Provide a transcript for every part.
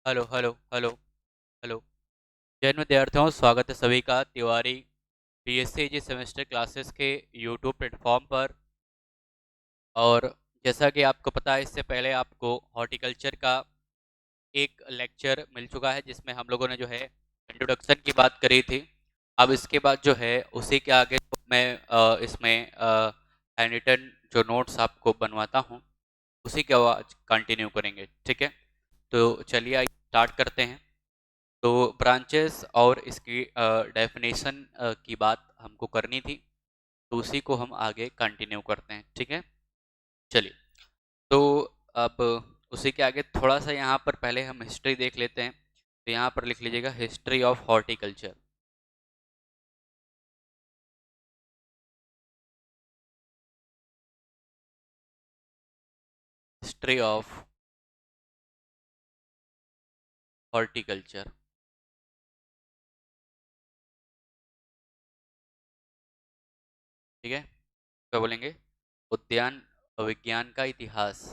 Hello hello hello hello. जय हिंद विद्यार्थियों, स्वागत है सभी का तिवारी बीएससी जी सेमेस्टर क्लासेस के यूट्यूब प्लेटफॉर्म पर। और जैसा कि आपको पता है, इससे पहले आपको हॉर्टिकल्चर का एक लेक्चर मिल चुका है जिसमें हम लोगों ने जो है इंट्रोडक्शन की बात करी थी। अब इसके बाद जो है उसी के आगे मैं इसमें हैंड रिटन जो नोट्स आपको बनवाता हूँ उसी के आज कंटिन्यू करेंगे, ठीक है। तो चलिए आइए स्टार्ट करते हैं। तो ब्रांचेस और इसकी डेफिनेशन की बात हमको करनी थी, तो उसी को हम आगे कंटिन्यू करते हैं, ठीक है। चलिए, तो अब उसी के आगे थोड़ा सा यहाँ पर पहले हम हिस्ट्री देख लेते हैं। तो यहाँ पर लिख लीजिएगा history of horticulture. History of horticulture, ठीक है। क्या बोलेंगे? उद्यान विज्ञान का इतिहास।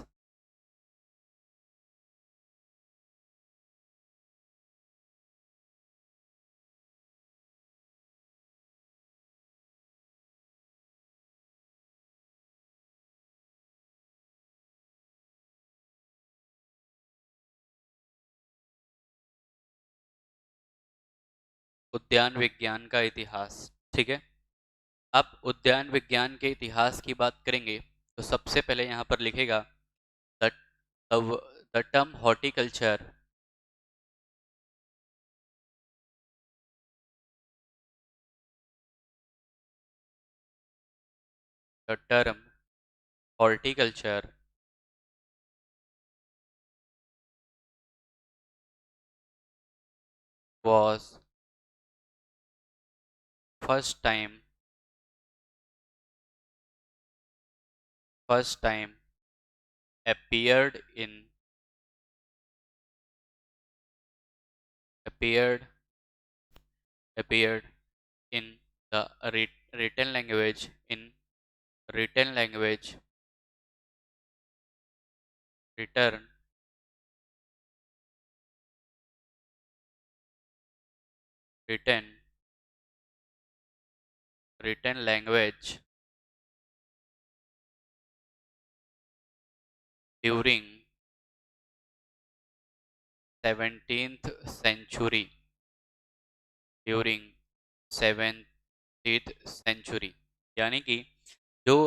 उद्यान विज्ञान का इतिहास, ठीक है। अब उद्यान विज्ञान के इतिहास की बात करेंगे तो सबसे पहले यहाँ पर लिखेगा the the term horticulture, the term horticulture was first time first time appeared in appeared appeared in the written language, in written language, written written written language during 17th century, during 17th century। यानी कि जो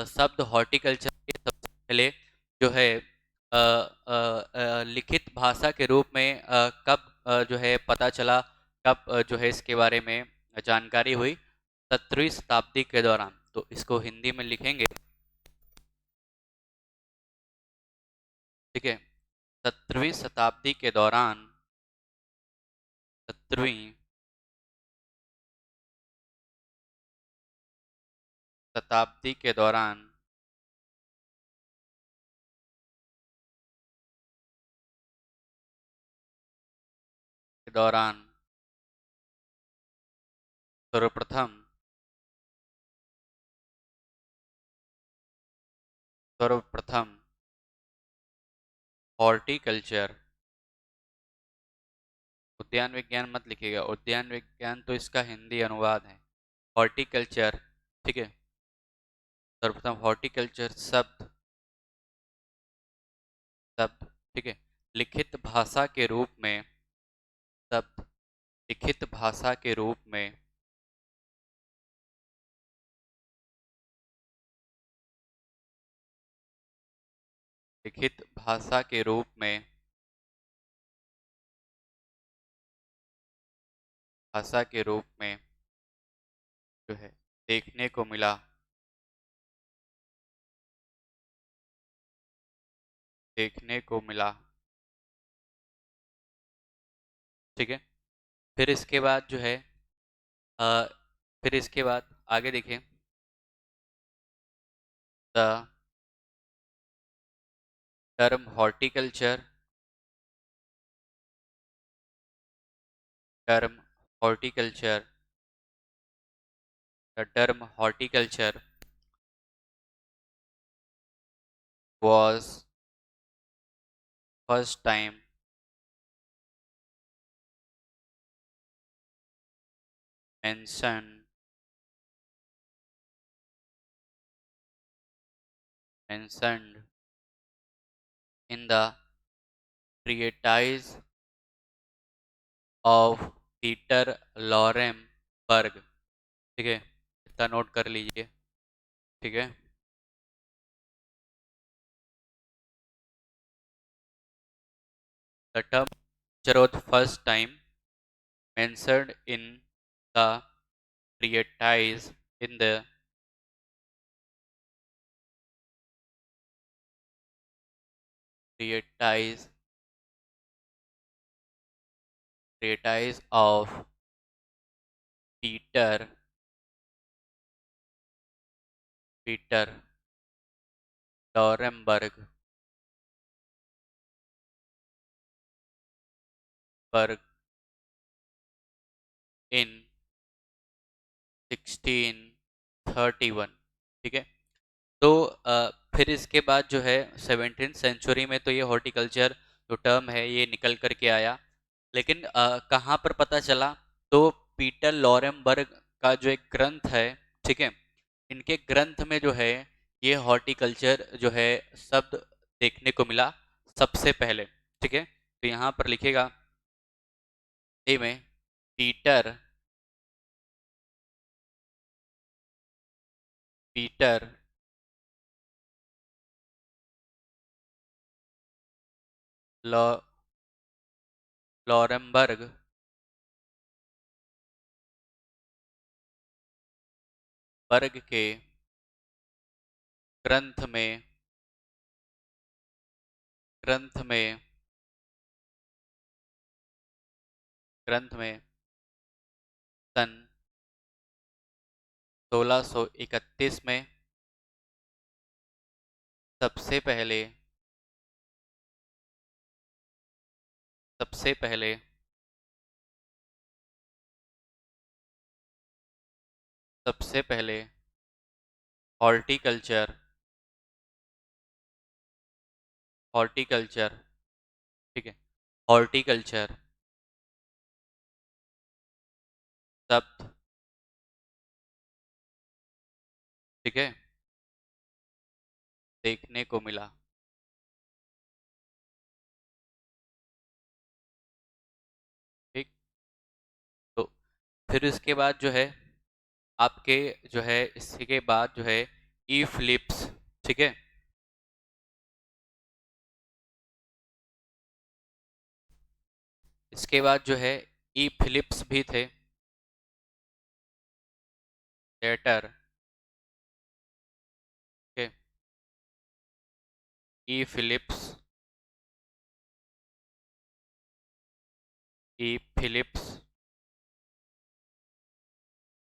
शब्द horticulture के सबसे पहले जो है लिखित भाषा के रूप में कब जो है पता चला, कब जो है इसके बारे में जानकारी हुई, 17वीं शताब्दी के दौरान। तो इसको हिंदी में लिखेंगे, ठीक है। 17वीं शताब्दी के दौरान, 17वीं शताब्दी के दौरान सर्वप्रथम सर्वप्रथम हॉर्टिकल्चर, उद्यान विज्ञान मत लिखिएगा, उद्यान विज्ञान तो इसका हिंदी अनुवाद है। हॉर्टिकल्चर, ठीक है। सर्वप्रथम हॉर्टिकल्चर शब्द शब्द ठीक है, लिखित भाषा के रूप में, शब्द लिखित भाषा के रूप में, लिखित भाषा के रूप में, भाषा के रूप में जो है देखने को मिला, देखने को मिला, ठीक है। फिर इसके बाद जो है अ, फिर इसके बाद आगे देखें। The term horticulture, term horticulture, the term horticulture was first time mentioned in the treatise of Peter Lauremberg. ठीक है, इतना नोट कर लीजिए। ठीक है, the term culture was first time mentioned in the treatise in the treatise treatise of Peter Peter Dorenberg Berg in 1631। ठीक है, तो फिर इसके बाद जो है 17th सेंचुरी में तो ये हॉर्टिकल्चर जो टर्म है ये निकल करके आया। लेकिन कहाँ पर पता चला, तो पीटर लॉरेनबर्ग का जो एक ग्रंथ है, ठीक है, इनके ग्रंथ में जो है ये हॉर्टिकल्चर जो है शब्द देखने को मिला सबसे पहले। ठीक है, तो यहाँ पर लिखेगा ए में पीटर पीटर लॉ लॉरेनबर्ग वर्ग के ग्रंथ में ग्रंथ में ग्रंथ में सन 1631 में सबसे पहले सबसे पहले सबसे पहले हॉर्टिकल्चर हॉर्टिकल्चर ठीक है, हॉर्टिकल्चर शब्द, ठीक है, देखने को मिला। ठीक, तो फिर इसके बाद जो है आपके जो है इसके बाद जो है ई फिलिप्स, ठीक है, इसके बाद जो है ई फिलिप्स भी थे, लेटर, ठीक है, E Phillips E Phillips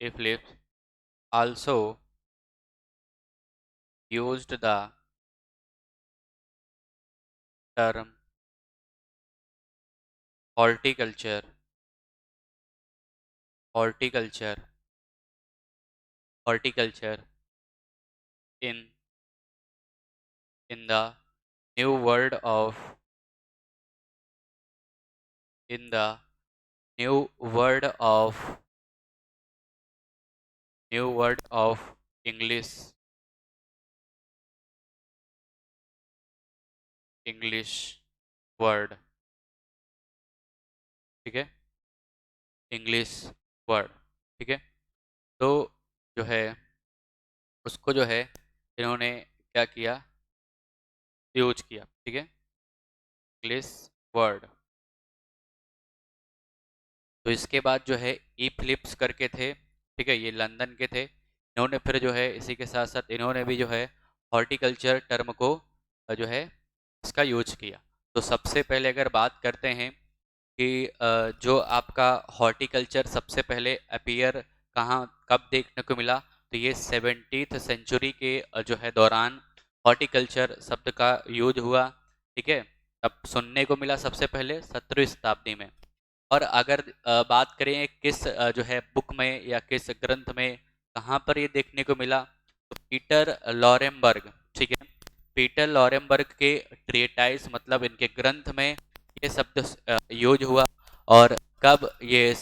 E Phillips also used the term horticulture horticulture horticulture in in the new world of in the new word of new word of English English word, ठीक है, English word, ठीक है, तो जो है उसको जो है इन्होंने क्या किया, यूज किया। ठीक है, इंग्लिश वर्ड। तो इसके बाद जो है ई फिलिप्स करके थे, ठीक है, ये लंदन के थे, इन्होंने फिर जो है इसी के साथ साथ इन्होंने भी जो है हॉर्टिकल्चर टर्म को जो है इसका यूज किया। तो सबसे पहले अगर बात करते हैं कि जो आपका हॉर्टिकल्चर सबसे पहले अपीयर कहाँ कब देखने को मिला, तो ये 17th सेंचुरी के जो है दौरान हॉर्टिकल्चर शब्द का यूज हुआ। ठीक है, तब सुनने को मिला सबसे पहले 17वीं शताब्दी में। और अगर बात करें किस जो है बुक में या किस ग्रंथ में कहाँ पर ये देखने को मिला, तो पीटर लॉरेनबर्ग, ठीक है, पीटर लॉरेनबर्ग के ट्रीटाइस मतलब इनके ग्रंथ में ये शब्द यूज हुआ। और कब, ये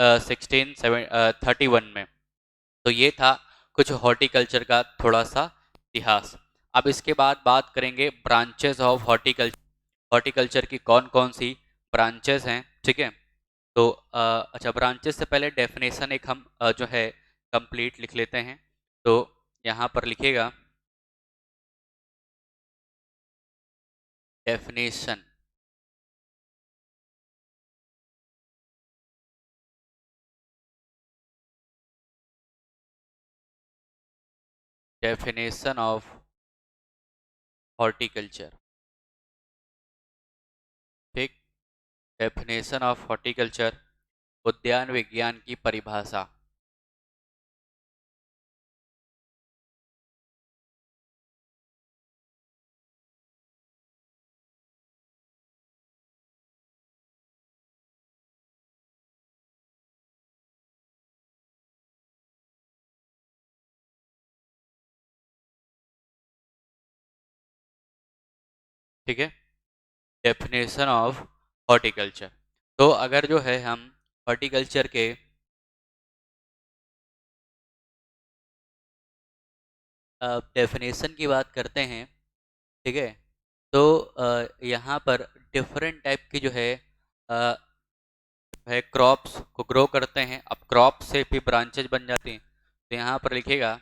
1631 में। तो ये था कुछ हॉर्टिकल्चर का थोड़ा सा इतिहास। अब इसके बाद बात करेंगे ब्रांचेस ऑफ हॉर्टिकल्चर। हॉर्टिकल्चर की कौन कौन सी ब्रांचेस हैं, ठीक है। तो अच्छा, ब्रांचेस से पहले डेफिनेशन एक हम जो है कंप्लीट लिख लेते हैं। तो यहाँ पर लिखेगा डेफिनेशन। डेफिनेशन ऑफ हॉर्टिकल्चर, ठीक। डेफिनेशन ऑफ हॉर्टिकल्चर, उद्यान विज्ञान की परिभाषा। ठीक है, डेफिनेशन ऑफ हॉर्टिकल्चर। तो अगर जो है हम हॉर्टिकल्चर के डेफिनेशन की बात करते हैं, ठीक है। तो यहाँ पर डिफरेंट टाइप की जो है क्रॉप्स को ग्रो करते हैं। अब क्रॉप से भी ब्रांचेज बन जाती हैं। तो यहाँ पर लिखेगा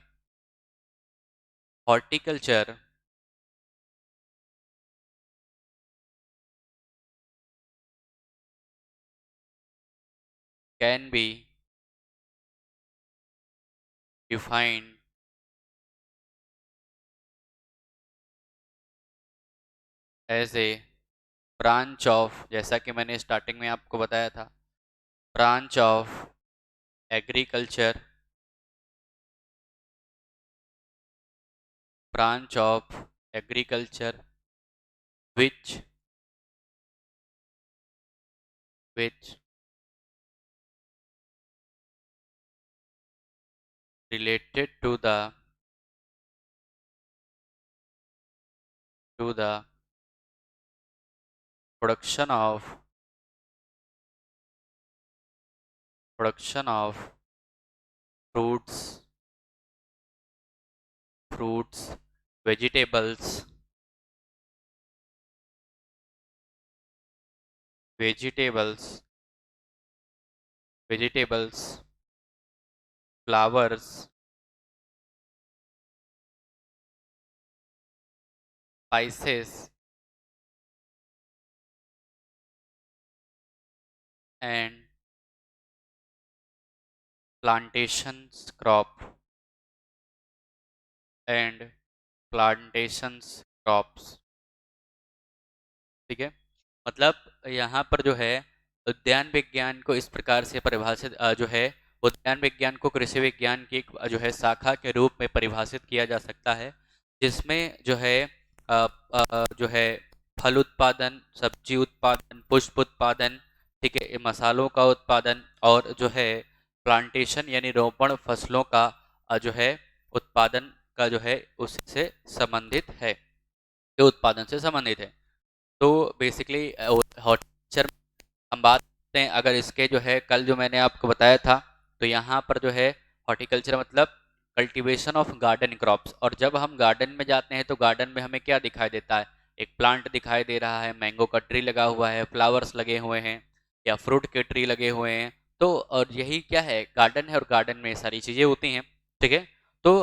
horticulture can be defined as a branch of, जैसा कि मैंने स्टार्टिंग में आपको बताया था, branch of agriculture, branch of agriculture which related to the production of fruits, vegetables, vegetables, vegetables, flowers, spices, and plantations crop and plantations crops, ठीक है। मतलब यहाँ पर जो है उद्यान विज्ञान को इस प्रकार से परिभाषित जो है उद्यान विज्ञान को कृषि विज्ञान की एक जो है शाखा के रूप में परिभाषित किया जा सकता है, जिसमें जो है जो है फल उत्पादन, सब्जी उत्पादन, पुष्प उत्पादन, ठीक है, मसालों का उत्पादन और जो है प्लांटेशन यानी रोपण फसलों का जो है उत्पादन का जो है उससे संबंधित है, ये उत्पादन से संबंधित है। तो बेसिकली हॉर्टिकल्चर हम बात करते हैं, अगर इसके जो है कल जो मैंने आपको बताया था, तो यहाँ पर जो है हॉर्टिकल्चर मतलब कल्टीवेशन ऑफ गार्डन क्रॉप्स। और जब हम गार्डन में जाते हैं तो गार्डन में हमें क्या दिखाई देता है, एक प्लांट दिखाई दे रहा है, मैंगो का ट्री लगा हुआ है, फ्लावर्स लगे हुए हैं या फ्रूट के ट्री लगे हुए हैं। तो और यही क्या है, गार्डन है, और गार्डन में सारी चीज़ें होती हैं, ठीक है। तो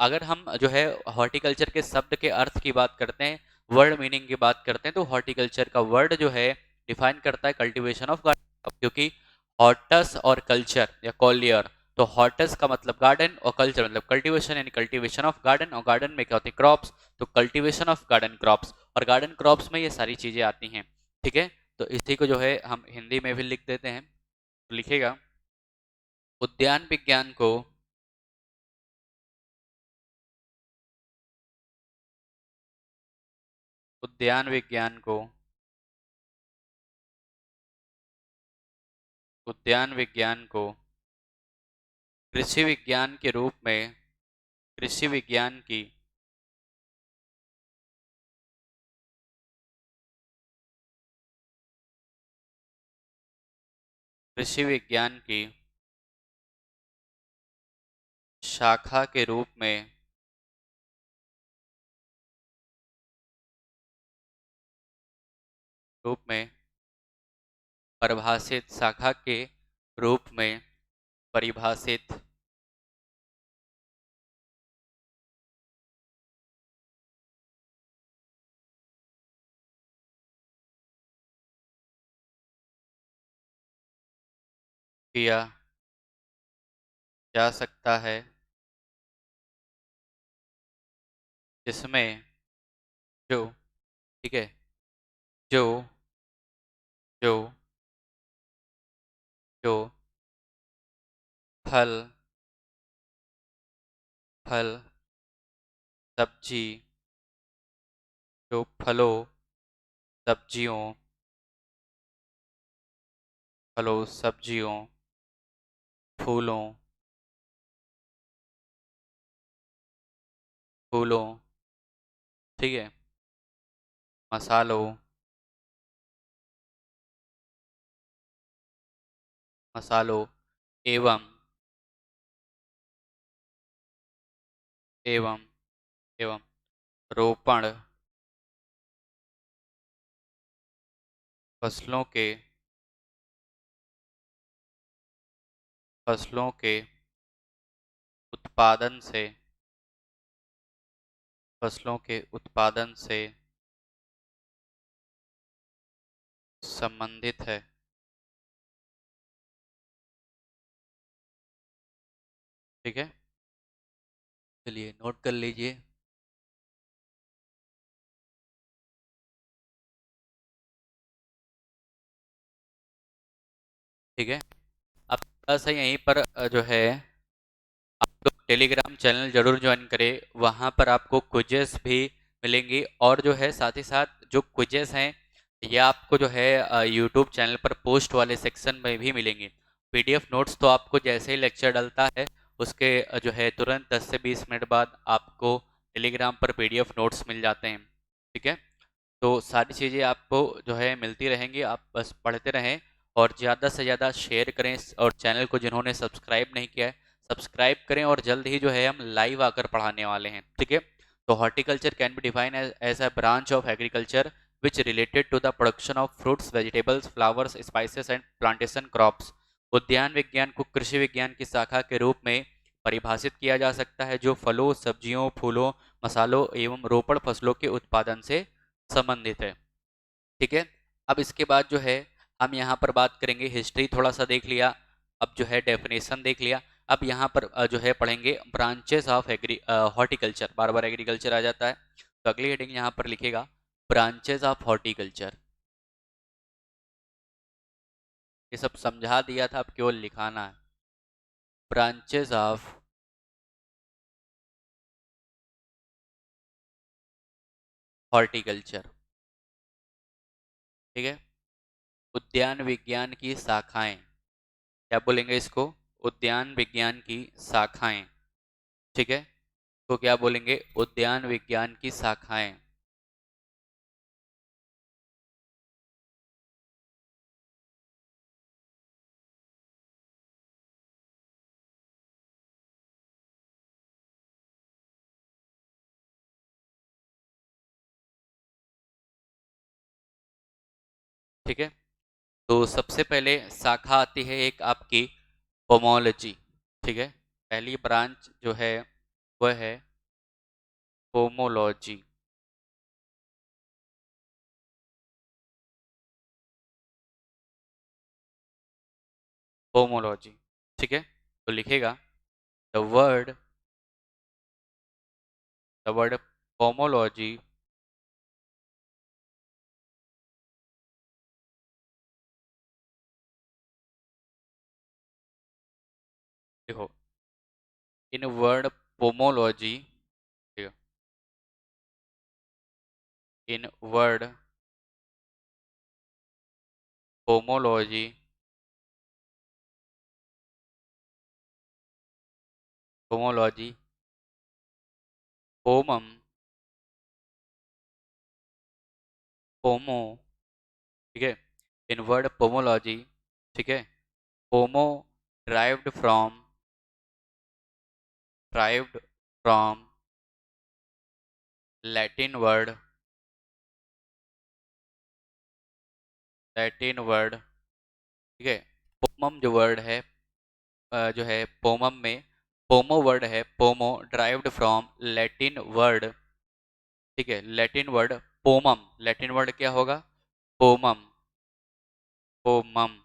अगर हम जो है हॉर्टिकल्चर के शब्द के अर्थ की बात करते हैं, वर्ड मीनिंग की बात करते हैं, तो हॉर्टिकल्चर का वर्ड जो है डिफाइन करता है कल्टीवेशन ऑफ गार्डन। क्योंकि हॉर्टस और कल्चर या कॉलियर, तो हॉर्टस का मतलब गार्डन और कल्चर मतलब कल्टीवेशन, यानी कल्टीवेशन ऑफ गार्डन, और गार्डन में क्या होती है, क्रॉप्स। तो कल्टीवेशन ऑफ गार्डन क्रॉप्स, और गार्डन क्रॉप्स में ये सारी चीजें आती हैं, ठीक है। तो इसी को जो है हम हिंदी में भी लिख देते हैं। तो लिखेगा उद्यान विज्ञान को उद्यान विज्ञान को उद्यान विज्ञान को कृषि विज्ञान के रूप में, कृषि विज्ञान की कृषि विज्ञान की शाखा के रूप में परिभाषित शाखा के रूप में परिभाषित किया जा सकता है, जिसमें जो ठीक है, जो जो जो फल फल सब्जी जो सब्जियों फलों सब्जियों फूलों फूलों ठीक है, मसालों मसालों एवं एवं एवं रोपण फसलों के फसलों के उत्पादन से फसलों के उत्पादन से संबंधित है। ठीक है, चलिए नोट कर लीजिए। ठीक है, अब थोड़ा सा यहीं पर जो है आप लोग टेलीग्राम चैनल जरूर ज्वाइन करें, वहाँ पर आपको क्विजेस भी मिलेंगी, और जो है साथ ही साथ जो क्विजेस हैं ये आपको जो है यूट्यूब चैनल पर पोस्ट वाले सेक्शन में भी मिलेंगे। पीडीएफ नोट्स तो आपको जैसे ही लेक्चर डलता है उसके जो है तुरंत 10 से 20 मिनट बाद आपको टेलीग्राम पर पीडीएफ नोट्स मिल जाते हैं। ठीक है, तो सारी चीज़ें आपको जो है मिलती रहेंगी, आप बस पढ़ते रहें और ज़्यादा से ज़्यादा शेयर करें, और चैनल को जिन्होंने सब्सक्राइब नहीं किया है सब्सक्राइब करें, और जल्द ही जो है हम लाइव आकर पढ़ाने वाले हैं। ठीक है, तो horticulture can be define as a branch of agriculture which related to the production of fruits vegetables flowers spices and plantation crops. उद्यान विज्ञान को कृषि विज्ञान की शाखा के रूप में परिभाषित किया जा सकता है जो फलों सब्जियों फूलों मसालों एवं रोपण फसलों के उत्पादन से संबंधित है। ठीक है, अब इसके बाद जो है हम यहाँ पर बात करेंगे, हिस्ट्री थोड़ा सा देख लिया, अब जो है डेफिनेशन देख लिया, अब यहाँ पर जो है पढ़ेंगे ब्रांचेस ऑफ एग्री हॉर्टिकल्चर, बार बार एग्रीकल्चर आ जाता है तो अगली हेडिंग यहाँ पर लिखेगा ब्रांचेस ऑफ हॉर्टिकल्चर। ये सब समझा दिया था, अब केवल लिखाना है। Branches of horticulture. ठीक है, उद्यान विज्ञान की शाखाएं, क्या बोलेंगे इसको, उद्यान विज्ञान की शाखाएं। ठीक है, तो क्या बोलेंगे, उद्यान विज्ञान की शाखाएं। ठीक है, तो सबसे पहले शाखा आती है एक आपकी पोमोलॉजी। ठीक है, पहली ब्रांच जो है वह है पोमोलॉजी। पोमोलॉजी, ठीक है, तो लिखेगा the word the word pomology देखो, इन वर्ड पोमोलॉजी, इन वर्ड पोमोलॉजी पोमोलॉजी पोमम पोमो। ठीक है, इन वर्ड पोमोलॉजी, ठीक है, पोमो derived from Latin word, ठीक है। पोमम जो वर्ड है, जो है पोमम में पोमो वर्ड है, पोमो ड्राइव्ड फ्रॉम लैटिन वर्ड, ठीक है। लैटिन वर्ड पोमम, लैटिन वर्ड क्या होगा? पोमम, पोमम,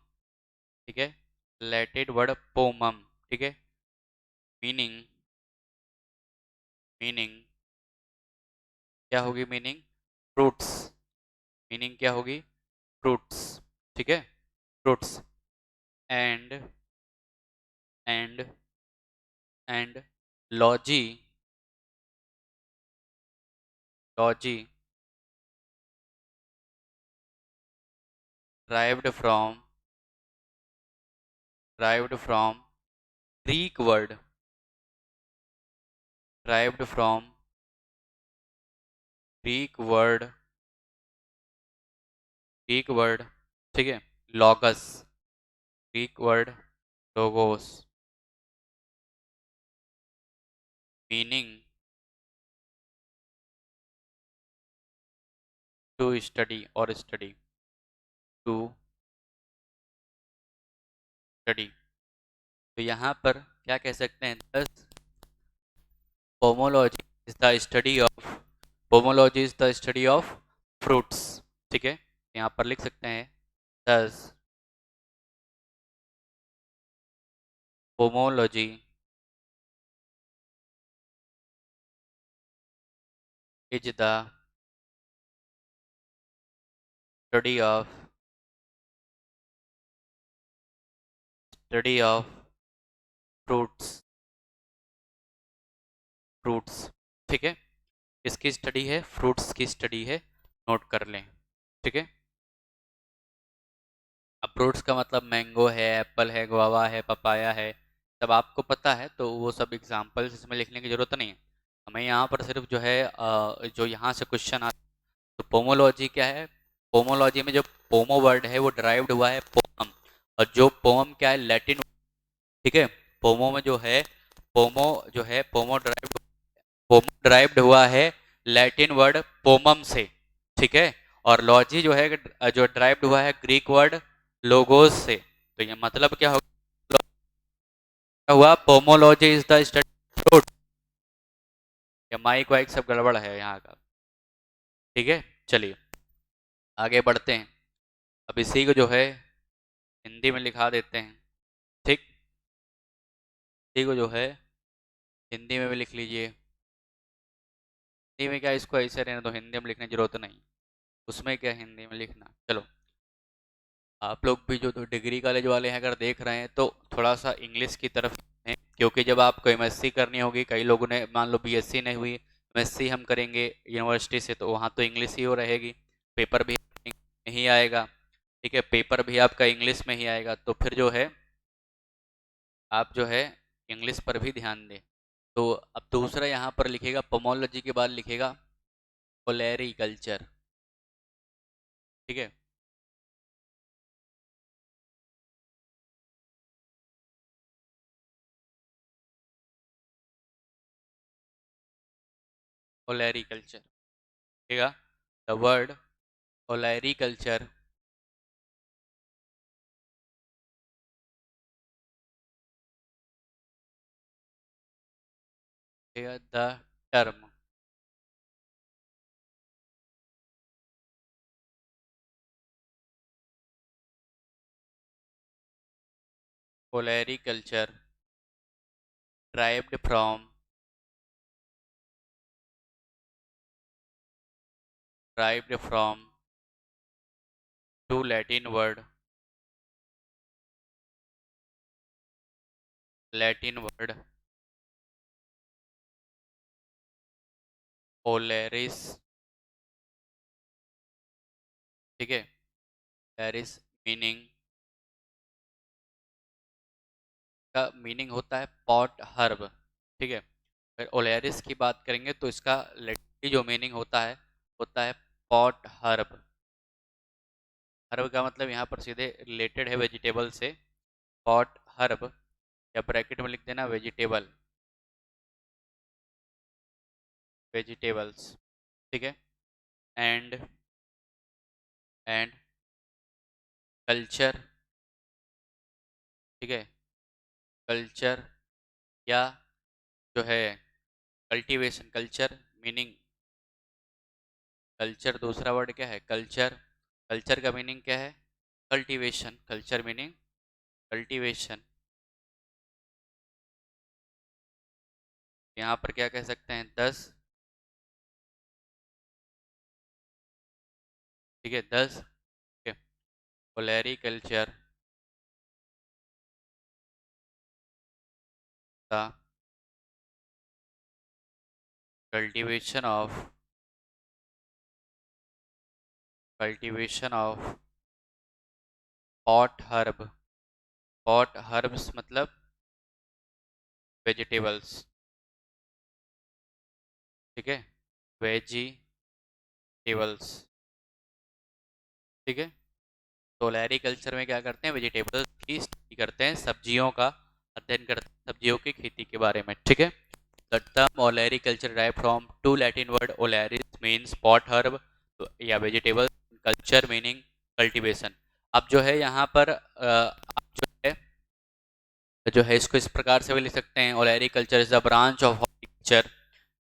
ठीक है। लैटिन वर्ड पोमम, ठीक है। मीनिंग, मीनिंग क्या होगी? मीनिंग फ्रूट्स, मीनिंग क्या होगी? फ्रूट्स, ठीक है। Fruits and and and logy, logy derived from derived from Greek word, derived from Greek word, Greek word, ठीक है। logos, Greek word logos, meaning to study or study, to study। तो यहाँ पर क्या कह सकते हैं? Thus pomology is the study of pomology is the study of fruits, ठीक है। यहाँ पर लिख सकते हैं thus pomology is the study of fruits, fruits, ठीक है। इसकी स्टडी है, फ्रूट्स की स्टडी है, नोट कर लें, ठीक है। अब फ्रूट्स का मतलब मैंगो है, एप्पल है, गुआवा है, पपाया है, सब आपको पता है, तो वो सब एग्जाम्पल्स इसमें लिखने की जरूरत नहीं है। हमें यहाँ पर सिर्फ जो है जो यहाँ से क्वेश्चन आता है, तो पोमोलॉजी क्या है? पोमोलॉजी में जो पोमो वर्ड है वो डिराइव्ड हुआ है पोमम, और जो पोमम क्या है? लैटिन, ठीक है। पोमो में जो है पोमो जो है पोमो ड्राइव्ड हुआ है लैटिन वर्ड पोमम से, ठीक है। और लॉजी जो है जो ड्राइव्ड हुआ है ग्रीक वर्ड लोगोस से। तो ये मतलब क्या हुआ? Pomology is the study fruit. ये माइक वाइक सब गड़बड़ है यहाँ का, ठीक है। चलिए आगे बढ़ते हैं। अब इसी को जो है हिंदी में लिखा देते हैं, ठीक। इसी को जो है हिंदी में भी लिख लीजिए। हिंदी में क्या, इसको ऐसे रहने दो, हिंदी में लिखने की जरूरत नहीं, उसमें क्या हिंदी में लिखना। चलो आप लोग भी जो तो डिग्री कॉलेज वाले हैं अगर देख रहे हैं तो थोड़ा सा इंग्लिश की तरफ हैं, क्योंकि जब आपको एमएससी करनी होगी, कई लोगों ने मान लो बीएससी नहीं हुई, एमएससी हम करेंगे यूनिवर्सिटी से, तो वहाँ तो इंग्लिश ही हो रहेगी, पेपर भी में ही आएगा, ठीक है। पेपर भी आपका इंग्लिश में ही आएगा, तो फिर जो है आप जो है इंग्लिश पर भी ध्यान दें। तो अब दूसरा यहाँ पर लिखेगा, पोमोलॉजी के बाद लिखेगा ओलेरिकल्चर, ठीक है। ओलेरिकल्चर, ठीक है। The word olericulture, the term olericulture derived from derived from two Latin word oleris, ठीक है। oleris मीनिंग का मीनिंग होता है पॉट हर्ब, ठीक है। फिर ओलेरिस की बात करेंगे तो इसका लिटरली जो मीनिंग होता है पॉट हर्ब। हर्ब का मतलब यहाँ पर सीधे रिलेटेड है वेजिटेबल से, पॉट हर्ब, या ब्रैकेट में लिख देना वेजिटेबल, वेजिटेबल्स, ठीक है। एंड एंड कल्चर, ठीक है, कल्चर या जो है कल्टीवेशन, कल्चर मीनिंग, कल्चर दूसरा वर्ड क्या है, कल्चर, कल्चर का मीनिंग क्या है, कल्टीवेशन, कल्चर मीनिंग कल्टीवेशन। यहाँ पर क्या कह सकते हैं, 10, ठीक है, 10, ठीक है, ओलेरी कल्चर का cultivation of pot herb, pot herbs मतलब वेजिटेबल्स, ठीक है, वेजिटेबल्स, ठीक है। तो ओलेरी कल्चर में क्या करते हैं, वेजिटेबल्स की स्टडी करते हैं, सब्जियों का अध्ययन करते हैं, सब्जियों की खेती के बारे में, ठीक है। The term olericulture derive from two Latin word oleris means pot herb या वेजिटेबल, कल्चर मीनिंग कल्टीवेशन। अब जो है यहाँ पर आप जो है इसको इस प्रकार से भी लिख सकते हैं, olericulture is the branch of horticulture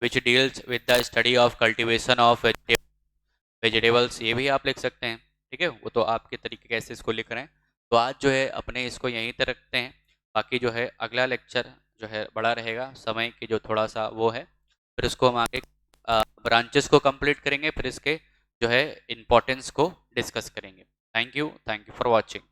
which deals with the study of cultivation of vegetables, ये भी आप लिख सकते हैं, ठीक है। वो तो आपके तरीके कैसे इसको लिख रहे हैं। तो आज जो है अपने इसको यहीं तक रखते हैं, बाकी जो है अगला लेक्चर जो है बड़ा रहेगा, समय की जो थोड़ा सा वो है, फिर उसको हम आगे ब्रांचेस को कंप्लीट करेंगे, फिर इसके जो है इम्पोर्टेंस को डिस्कस करेंगे। Thank you for watching.